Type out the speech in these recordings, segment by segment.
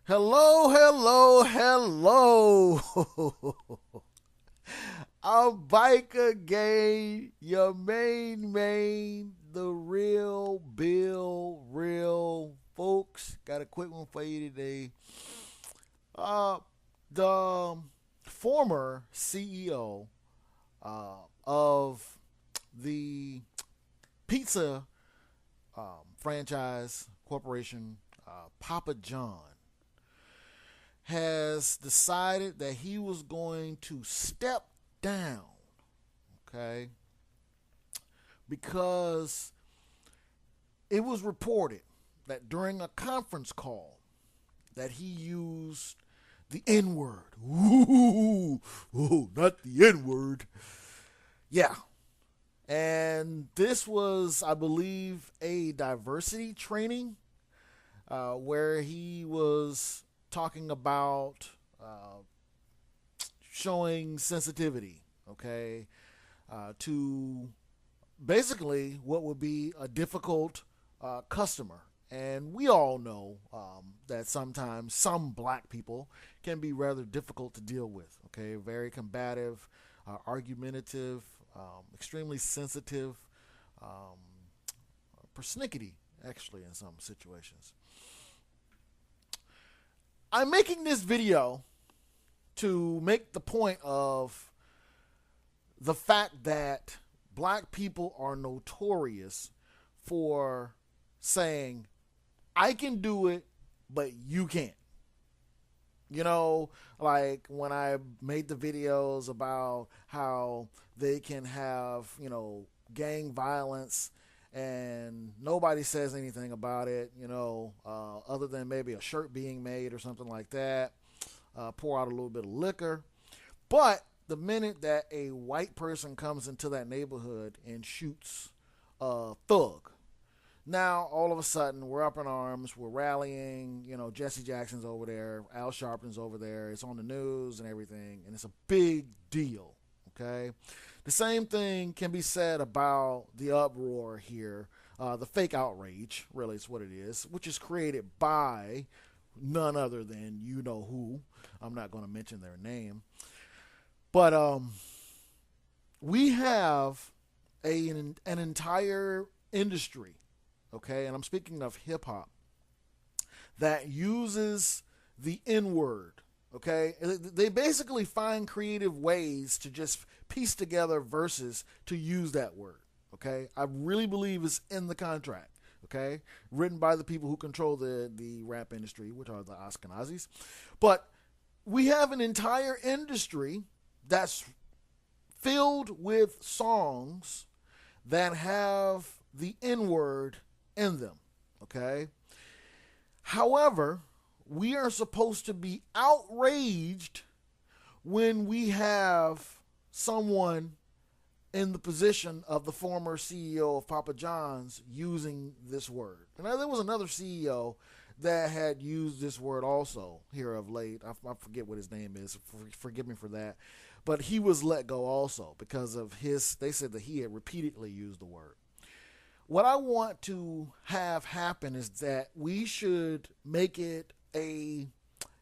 Hello, hello, hello. I'm back again. Your main, the real Bill, real folks. Got a quick one for you today. Uh, the former CEO of the pizza franchise corporation, Papa John, has decided that he was going to step down, okay? Because it was reported that during a conference call that he used the N word. Ooh, not the N word. Yeah. And this was, I believe, a diversity training where he was talking about showing sensitivity, okay, to basically what would be a difficult customer. And we all know that sometimes some black people can be rather difficult to deal with, okay, very combative, argumentative, extremely sensitive, persnickety, actually, in some situations. I'm making this video to make the point of the fact that black people are notorious for saying, I can do it, but you can't. You know, like when I made the videos about how they can have, gang violence and nobody says anything about it, other than maybe a shirt being made or something like that, pour out a little bit of liquor. But the minute that a white person comes into that neighborhood and shoots a thug, now all of a sudden we're up in arms, we're rallying, Jesse Jackson's over there, Al Sharpton's over there, it's on the news and everything, and it's a big deal, okay? The same thing can be said about the uproar here, the fake outrage, really is what it is, which is created by none other than you know who. I'm not going to mention their name. But we have an entire industry, okay, and I'm speaking of hip hop, that uses the N word, okay? They basically find creative ways to just piece together verses to use that word, okay? I really believe it's in the contract, okay? Written by the people who control the rap industry, which are the Ashkenazis. But we have an entire industry that's filled with songs that have the N word in them, okay? However, we are supposed to be outraged when we have someone in the position of the former CEO of Papa John's using this word. And now there was another CEO that had used this word also here of late. I forget what his name is. Forgive me for that. But he was let go also because of they said that he had repeatedly used the word. What I want to have happen is that we should make it a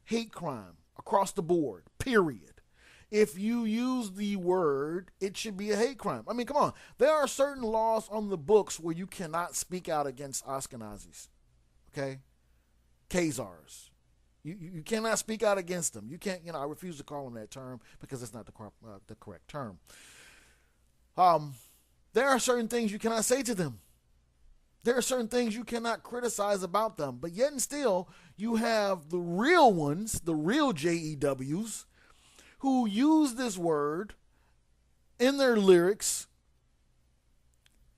hate crime across the board, period. If you use the word, it should be a hate crime. I mean, come on. There are certain laws on the books where you cannot speak out against Ashkenazis, okay? Khazars. You cannot speak out against them. You can't, I refuse to call them that term because it's not the correct term. There are certain things you cannot say to them. There are certain things you cannot criticize about them. But yet and still, you have the real ones, the real JEWs, who use this word in their lyrics.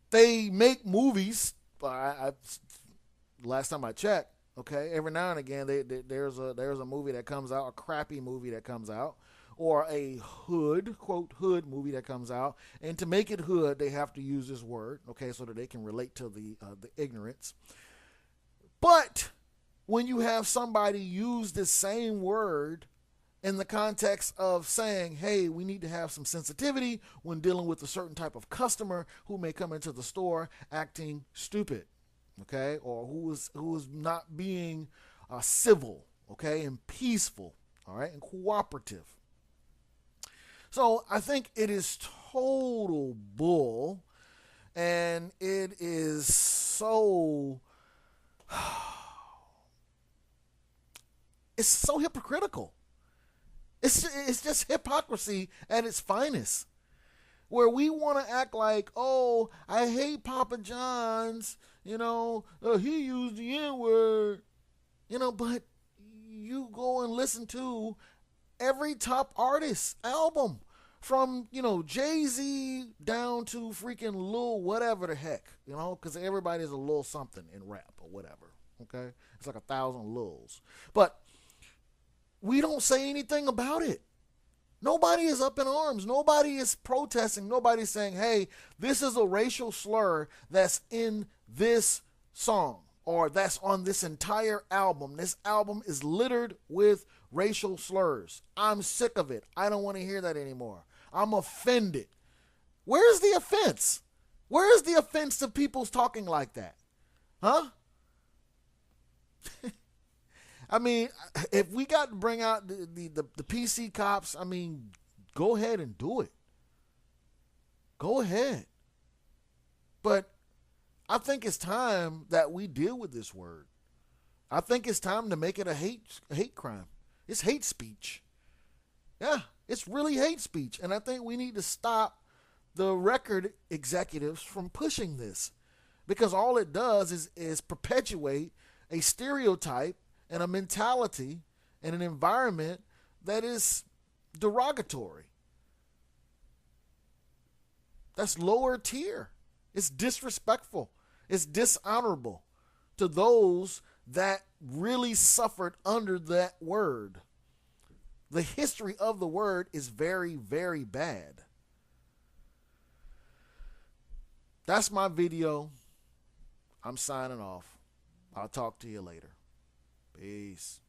They make movies. Last time I checked, okay, every now and again there's a movie that comes out, a crappy movie that comes out, or a hood, quote, hood movie that comes out. And to make it hood, they have to use this word, okay, so that they can relate to the ignorance. But when you have somebody use this same word in the context of saying, hey, we need to have some sensitivity when dealing with a certain type of customer who may come into the store acting stupid, okay, or who is not being civil, okay, and peaceful, all right, and cooperative. So I think it is total bull, and it is so it's so hypocritical. It's just hypocrisy at its finest, where we want to act like, oh, I hate Papa John's, he used the N-word, but you go and listen to every top artist album from, Jay-Z down to freaking Lil whatever the heck, because everybody's a Lil something in rap or whatever, okay? It's like 1,000 Lils. But we don't say anything about it. Nobody is up in arms. Nobody is protesting. Nobody's saying, hey, this is a racial slur that's in this song or that's on this entire album. This album is littered with racial slurs. I'm sick of it. I don't want to hear that anymore. I'm offended. Where's the offense? Where is the offense to people's talking like that? Huh? I mean, if we got to bring out the PC cops, I mean, go ahead and do it. Go ahead. But I think it's time that we deal with this word. I think it's time to make it a hate crime. It's hate speech. Yeah, it's really hate speech. And I think we need to stop the record executives from pushing this, because all it does is perpetuate a stereotype and a mentality and an environment that is derogatory. That's lower tier. It's disrespectful. It's dishonorable to those that really suffered under that word. The history of the word is very, very bad. That's my video. I'm signing off. I'll talk to you later. Peace.